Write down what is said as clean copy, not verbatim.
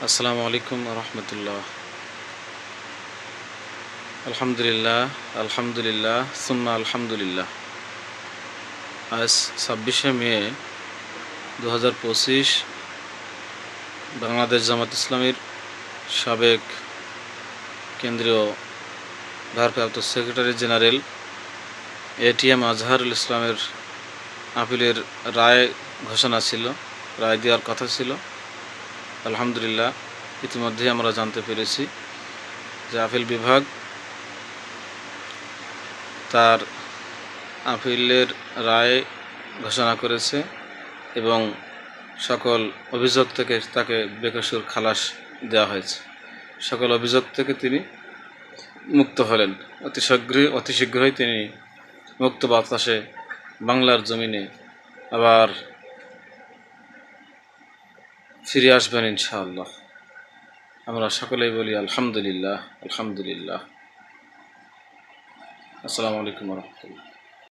আসসালামু আলাইকুম রহমতুল্লাহ। আলহামদুলিল্লাহ, আলহামদুলিল্লাহ, সুম্মা আলহামদুলিল্লাহ। আজ 26শে মে 2025 বাংলাদেশ জামাত ইসলামীর সাবেক কেন্দ্রীয় ভারপ্রাপ্ত সেক্রেটারি জেনারেল এটিএম আজহারুল ইসলামের আপিলের রায় ঘোষণা ছিল, রায় দেওয়ার কথা ছিল। আলহামদুলিল্লাহ, ইতিমধ্যেই আমরা জানতে পেরেছি যে আপিল বিভাগ তার আপিলের রায় ঘোষণা করেছে এবং সকল অভিযোগ থেকে তাকে বেকসুর খালাস দেওয়া হয়েছে। সকল অভিযোগ থেকে তিনি মুক্ত হলেন। অতি শীঘ্রই তিনি মুক্ত বাতাসে বাংলার জমিনে আবার ফিরে আসবেন ইনশাআল্লাহ। আমরা সকলেই বলি আলহামদুলিল্লাহ, আলহামদুলিল্লাহ। আসসালামু আলাইকুম রহমতুল্লাহ।